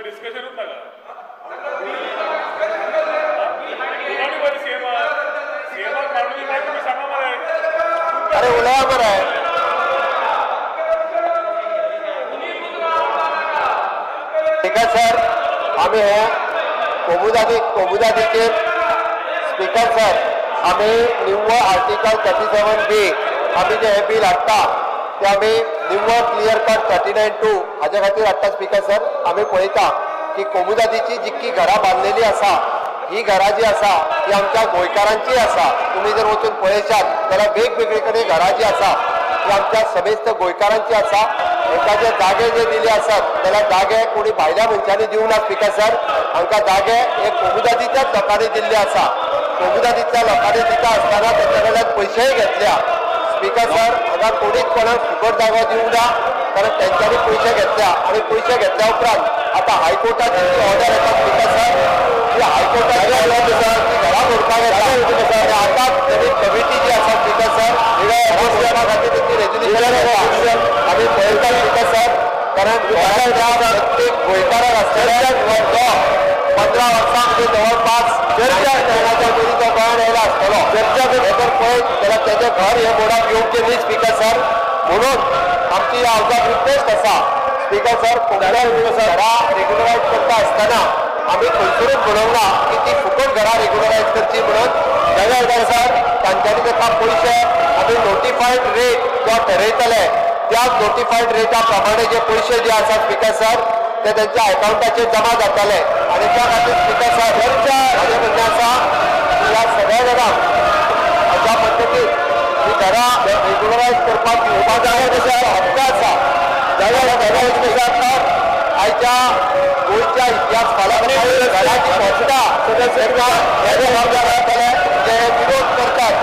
डिस्कशनच नका अरे उलया बरं आहे ठीक आहे सर आम्ही हे कोमुदादीचे स्पीकर सर आम्ही निव्वळ आर्टिकल 37B आम्ही जे हे बिल हाडटा ते आम्ही निव्वळ क्लियर कट 39(2) हाज्या खातीर हाडटा स्पीकर सर आम्ही पळयता की कोमुदादीची जितकी घरां बांधलेली आसा ही घरां जी आसा ती आमच्या गोंयकारांची आसा तुम्ही जर वचून पळयशात जाल्यार वेगवेगळे कडेन घरां जी आसा ती आमच्या समेस्त गोंयकारांची आसा एखादे जागे जे दिले आसात जाल्यार जागे कोणी भायल्या मनशांनी दिवंक ना स्पीकर सर आमकां जागे हे कोमुदादीच्याच लोकांनी दिल्ले आसा कोमुदादीच्या लोकांनी दिता आसतना तेच्या कडल्यान पयशेय घेतल्या स्पीकर सर हांगा कोणीच कोणाक फुकट जागो दिवंक ना कारण तेंच्यांनी पयशे घेतल्या आणि पयशे घेतल्या उपरांत आता हायकोर्टाची ऑर्डर येता स्पीकर सर ती हायकोर्टाची ऑर्डर आसा ती घरां भरपाक येता आणि आता नवीन कमिटी जी आसा स्पीकर सर हिरा खातीर तेची रेजोल्युशन आमी पळयता स्पीकर सर कारण प्रत्येक गोंयकाराक आसलेल्या 15 वर्सां म्हणजे जवळपास चर्चा मदीं तो गोंयांत येयला आसतलो चर्चा जर पळयत जाल्यार तेजें घर हे बोर्डाक येवचें न्ही स्पीकर सर म्हणून आमची हांव रिक्वेस्ट आसा स्पीकर सर कोंकणी घरां रेग्युलरायज करता आसतना आमी खंयसरूच म्हणूंक ना की ती फुकट घरां रेग्युलरायज करची म्हणून जाल्यार सर तांच्यांनी ताका पयशे आमी नोटिफायड रेट जो ठरयतले त्या नोटिफायड रेटा प्रमाणे जे पयशे जे आसा स्पीकर सर ते त्यांच्या अकाउंटाचेर जमा जातले आणि त्या खातीर स्पीकर सर हाजें म्हणणें आसा की ह्या सगळ्या जाणांक अशा पद्दतीन ही घरां रेग्युलरायज करपाक येवपा जाय तशें हक्क आसा जाल्यार आयच्या गोंयच्या इतिहास फालां घराची संस्था हे जबाबदार आसतले जे विरोध करतात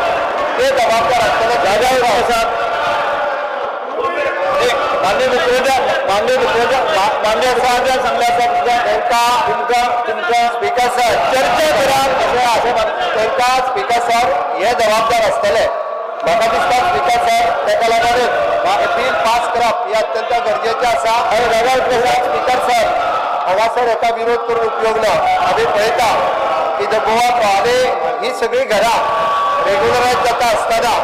ते जबाबदार आसतले जाग्यार आसात मान्य स्पीकर सर चर्चा करा स्पीकर सर हे जबाबदार आसतले म्हाका दिसता स्पीकर सर तेका लागून बिल पास करप हे अत्यंत गरजेचें आसा स्पीकर सर हांगासर हेका विरोध करून उपयोग ना आमी पळयता की द गोवा प्रॉले ही सगळी घरां रेग्युलरायज जाता आसतना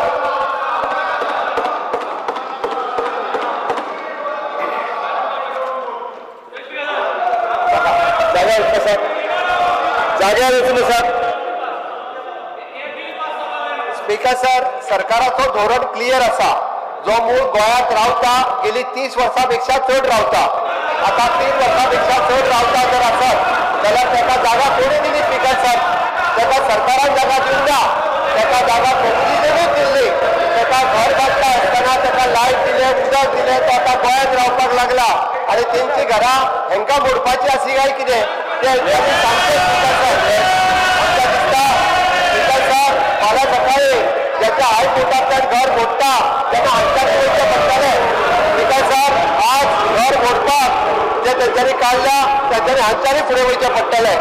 जाग्यार वचून आसात स्पीकर सर सरकाराचो धोरण क्लियर आसा जो मूळ गोंयांत रावता गेली 30 वर्सां पेक्षा चड रावता आता 3 वर्सां पेक्षा चड रावता जर आसत जाल्यार ताका जागा कोणी दिली स्पीकर सर ताका सरकारान जागा दिवंक ना ताका जागा कोमुदादीनूच दिल्ली ताका घर बांदता आसतना ताका लायट दिलें उदक दिलें तो आतां गोंयांत रावपाक लागला आनी तेंची घरां हेंकां मोडपाची आसी काय कितें ते सांगते स्पीकर सर आमकां दिसता स्पीकर सर फाल्यां सकाळी ज्याच्या हायकोर्टांतल्यान घर मोडटा तेन्ना हांच्यानी वयचें पडटलें स्पीकर सर आज घर मोडपाक जे तेंच्यांनी काडल्या तेंच्यांनी हांच्यानी फुडें वयचें पडटलें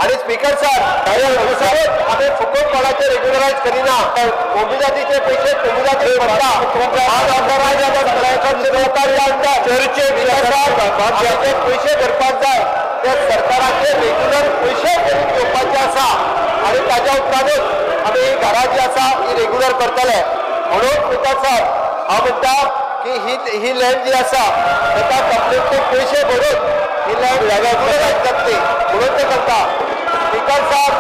आणि स्पीकर सर आम्ही फुकट कोणाचे रेग्युलरायज करिना कोमुदादीचे पैसे कोमुदादी चर्चे पैसे भरपाक जाय ते सरकाराचे रेग्युलर पैसे करून घेवपाचे आसा आणि ताज्या उपरांतूच आमी ही घरां जी आसा ही रेग्युलर करतले म्हणून स्पीकर सर हांव म्हणटा की ही लँड जी आसा ताका कंप्लीटली पैसे भरून ही लँड रेग्युलरायज जातली म्हणून ते करता स्पीकर सर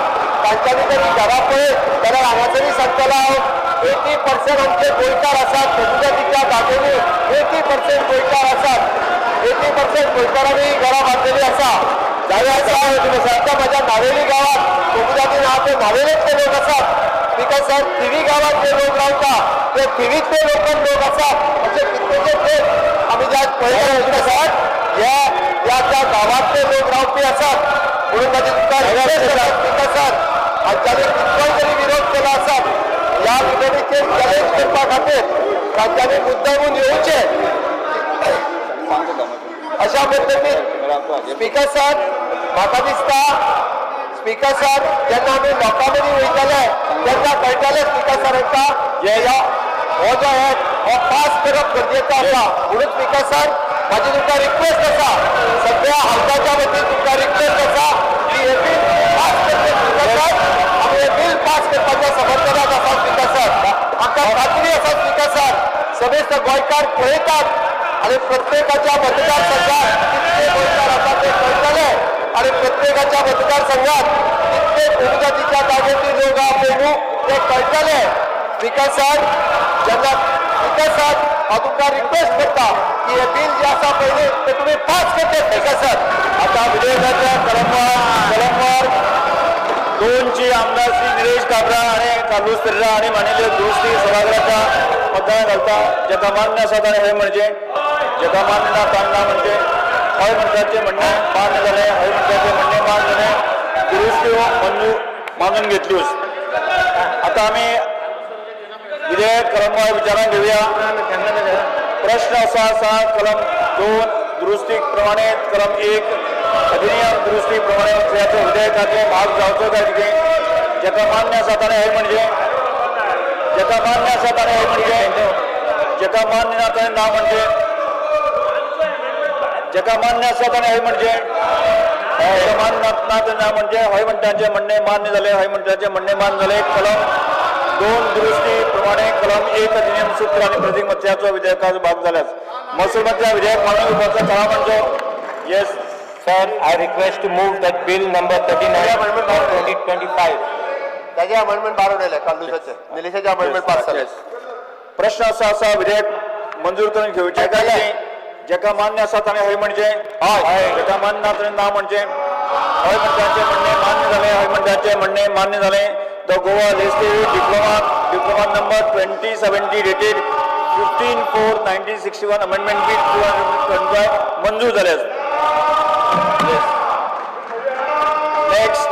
तांच्यांनी जर ही घरां पळयत जाल्यार हांगासरूय सांगतलो हांव 80% आमचे गोंयकार आसात कोमुदादीच्या जागेनी 80% गोंयकार आसात 80% गोंयकारांनी ही घरां बांदलेली आसा जाल्यार आतां म्हाज्या नावेली गांवांत कोमुदादीन हांव ते नावेलीतले लोक आसात स्पीकर सर थिवी गांवांत जे लोक रावता ते थिवीतले लोकल लोक आसात अशे कितलेशे लोक आमी जे पळयता सर ह्या त्या गांवांतले लोक रावपी आसात म्हणून माझी स्पीकर सर हांच्यानी कितकोय जरी विरोध केला आसत ह्या विनंतीचेर चॅलेंज करपा खातीर तांच्यांनी मुद्दामून येवचें अशा पद्दतीन स्पीकर सर म्हाका दिसता स्पीकर सर जेन्ना आमी लोकां मदीं वयतले तेन्ना कळटलें स्पीकर सर हांकां हो जो हो पास करप गरजेचं आसा म्हणून स्पीकर सर माझी तुमकां रिक्वेस्ट आसा सगळ्या हलकाच्या वतीन तुमकां रिक्वेस्ट आसा की हे बिल पास करचे स्पीकर सर आमी हे बिल पास करपाच्या समर्थनाक आसा स्पीकर सर आमकां खात्री आसा स्पीकर सर समेस्त गोंयकार पळयतात आणि प्रत्येकाच्या मतदारसंघात कितके गोंयकार आसा ते कळटले आणि प्रत्येकाच्या मतदारसंघात कितके बहुमताच्या जागेची लोक आहा पळय ते कळटले स्पीकर सर जेन्ना स्पीकर सर हांव तुमकां रिक्वेस्ट करता की हे बिल जे आसा पयलीं ते तुमी पास करचे स्पीकर सर आता विधेयकाच्या कलमवार 2ची आमदार श्री निलेश काब्रा आणि कार्लोस पेरेरा आणि मानिल्ले दुरुस्ती सभागृहाच्या मतदान घालता जेका मान्य आसा ताणें हय म्हणजे जेका मान्य ना ताणें म्हणजे हय म्हणटाचे म्हणणे मान्य जालें हय म्हणटाचे म्हणणे मान्य जालें दुरुस्त्यो मानून घेतल्योच आता आमी विधेयक कलमवार विचारान घेवया प्रश्न असो आसा कलम 2 दुरुस्ती प्रमाणे कलम 1 अधिनियम दुरुस्ती प्रमाणे असल्याचो विधेयकाचे भाग जावचो काय कितें जेका मान्य आसा ताणें हय म्हणजे जेका मान्य आसा ताणें हय म्हणजे जेका मान्य ना ताणें ना म्हणजे जेका मान्य आसा ताणें हय म्हणजे जेका मान्य ना ताणें ना म्हणजे हय म्हणटाचे म्हणणे मान्य जालें हय म्हणटाचे म्हणणे मान्य जालें कलम 2 दुरुस्ती प्रमाणे कलम 1 अधिनियम सूत्र आणि प्रतिमत्याचो विधेयकाचो भाग जाल्यास महसूल मंत्री विधेयक मानून घेवपाचो थळा म्हणजे yes Sir, I request to move that bill number 39 of 2025. त्याचे अमेंडमेंट बारोवलेले कालुसाचे निलेशाचे अमेंडमेंट पास जाले प्रश्न असा असा विधेयक मंजूर करून घेवचे काय जेका मान्य आसा ताणें हय म्हणजे हय जेका मान्य ना ताणें ना म्हणजे हय म्हणटाचे म्हणणे मान्य जालें हय म्हणटाचे म्हणणे मान्य जालें the Goa legislative diploma number 2070 dated 15/4/1961 amendment bill 225 मंजूर जाल्यास नेक्स्ट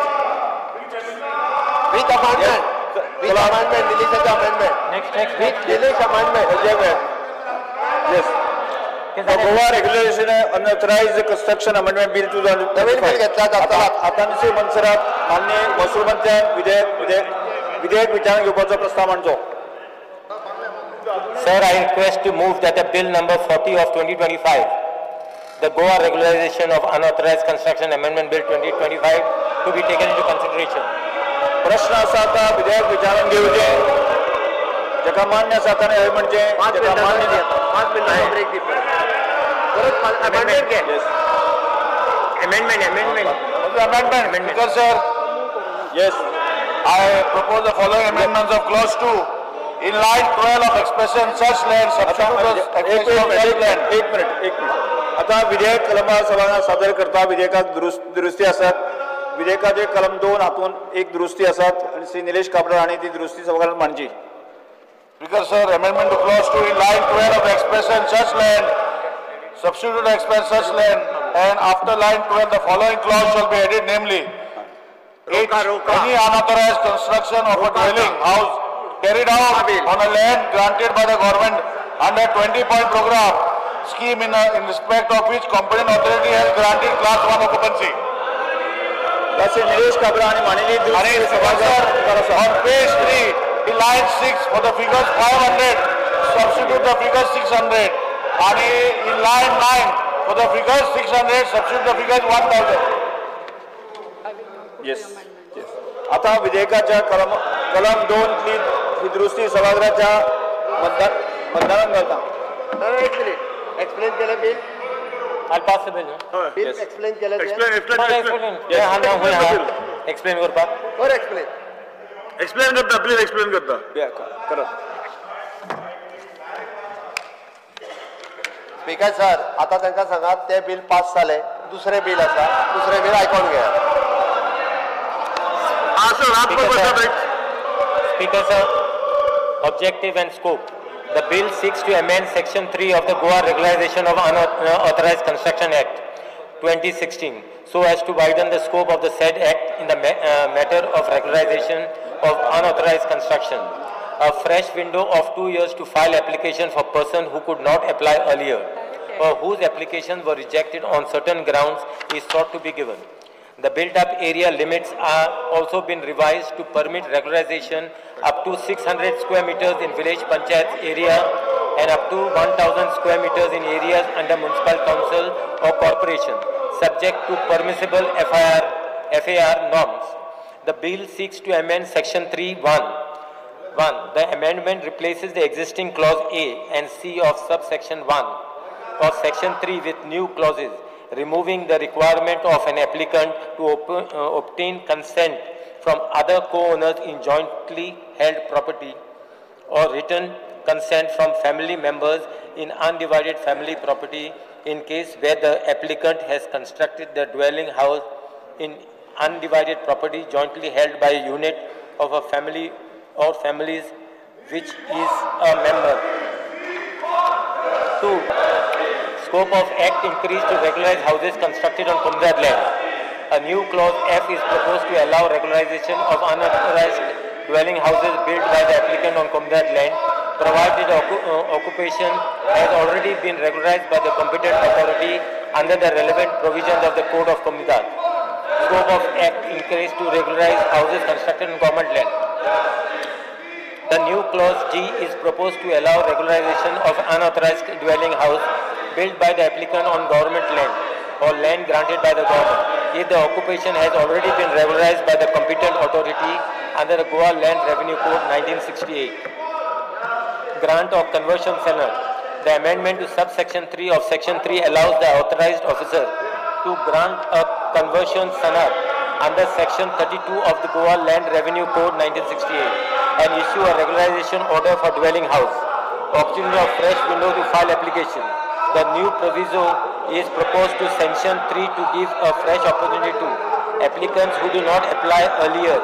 विथ अमेंडमेंट निलेशाचे amendment Next. With Nilesh amendment Yes. The Goa Regulation Unauthorized Construction Amendment Bill 2025. नवीन बिल घेतला जाता आतांचे मनसरात मान्य महसूल मंत्र्यान विधेयक विचारान घेवपाचो प्रस्ताव मांडचो. Sir, I request to move that the bill number 40 of 2025, the Goa Regularization of Unauthorized Construction Amendment Bill 2025, to be taken into consideration. प्रश्न असा आता विधेयक विचारान घेवचे जेका मान्य आसा ताणें हय म्हणजे जेका मान्य ना 5 मिनिटांचा ब्रेक दी परत अमेंडमेंट घे amendment because sir yes I propose the following amendments of clause 2 in line 12 of expression such land substitute expression of any land. एक मिनिट आता विधेयक कलमार सभागृहात सादर करता विधेयकाक दुरुस्ती आसात विधेयकाचे कलम 2 हातून एक दुरुस्ती आसात आणि श्री निलेश काब्रा आणि ती दुरुस्ती सभागृहात मांडची Because sir, amendment to clause 2 in line 12 of expression such land substitute expression such land and after line 12 the following clause shall be added, namely any unauthorized construction of a dwelling house carried out on a land granted by the government under 20-point program scheme in respect of which competent authority has granted class 1 occupancy. Shri Nilesh Kabra आणि मांडलेली दुरुस्ती सभागृहात On page 3 in line 6 for the figures 500 substitute the figures 600 and in line 9 for the figures 600 substitute the figures 1000. Yes आता विधेयकाच्या कलम 2 ही दुरुस्ती सभागृहाच्या मतदानात घालता एक मिनिट एक्सप्लेन केलं bill I'll pass the bill. No? Bill explain केलं Explain करपाक. बरं एक्सप्लेन Explain करता please explain करता. करा स्पीकर सर आता तांकां सांगात ते बिल पास जाले दुसरे बिल आसा दुसरे बिल आयकून घेया Speaker sir, objective and scope. The bill seeks to amend Section 3 of the Goa Regularization of Unauthorized Construction Act 2016 so as to widen the scope of the said act in the matter of regularization of unauthorized construction. A fresh window of 2 years to file application for person who could not apply earlier or whose applications were rejected on certain grounds is sought to be given. The built-up area limits are also been revised to permit regularization up to 600 square meters in village panchayat area and up to 1,000 square meters in areas under municipal council or corporation, subject to permissible FAR norms. The bill seeks to amend Section 3(1). The amendment replaces the existing clause A and C of subsection 1 of Section 3 with new clauses, removing the requirement of an applicant to obtain consent from other co-owners in jointly held property or written consent from family members in undivided family property in case where the applicant has constructed the dwelling house in undivided property jointly held by a unit of a family or families which is a member. 2. Scope of Act increased to regularize houses constructed on Kumdad land. A new clause F is proposed to allow regularization of unauthorized dwelling houses built by the applicant on Kumdad land, provided occupation has already been regularized by the competent authority under the relevant provisions of the Code of Kumdad. Scope of Act increased to regularize houses constructed on government land. The new clause G is proposed to allow regularization of unauthorized dwelling house built by the applicant on government land or land granted by the government if the occupation has already been regularized by the competent authority under the Goa Land Revenue Code 1968. Grant of conversion sanad. The amendment to subsection 3 of section 3 allows the authorized officer to grant a conversion sanad under section 32 of the Goa Land Revenue Code 1968 and issue a regularization order for dwelling house. Opportunity of fresh window to file application. The new proviso is proposed to sanction 3 to give a fresh opportunity to applicants who do not apply earlier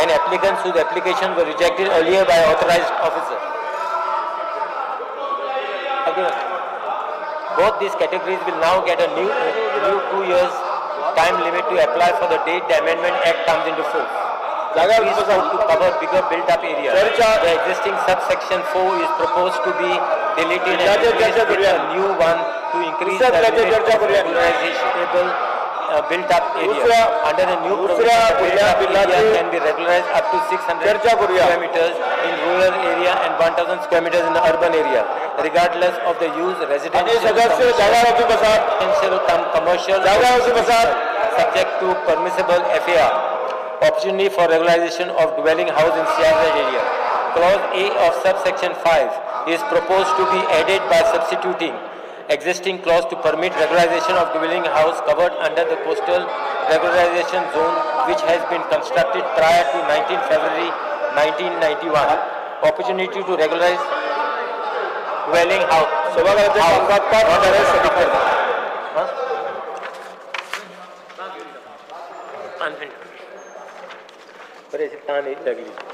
and applicants whose applications were rejected earlier by authorized officer. Both these categories will now get a new 2 years time limit to apply for the date the Amendment Act comes into force. To cover bigger built-up areas. The existing subsection 4 is proposed to be deleted and replaced with a new one to increase the limit of regularizable built-up area. Under the new provision, built-up area can be regularized up to 600 square meters in rural area and 1,000 square meters in the urban area, regardless of the use residential, commercial, subject to permissible FAR. Opportunity for regularization of dwelling house in CRZ area. Clause A of subsection 5 is proposed to be added by substituting existing clause to permit regularization of dwelling house covered under the coastal regularization zone which has been constructed prior to 19 February 1991. Opportunity to regularize dwelling house. बड़े ताने लगली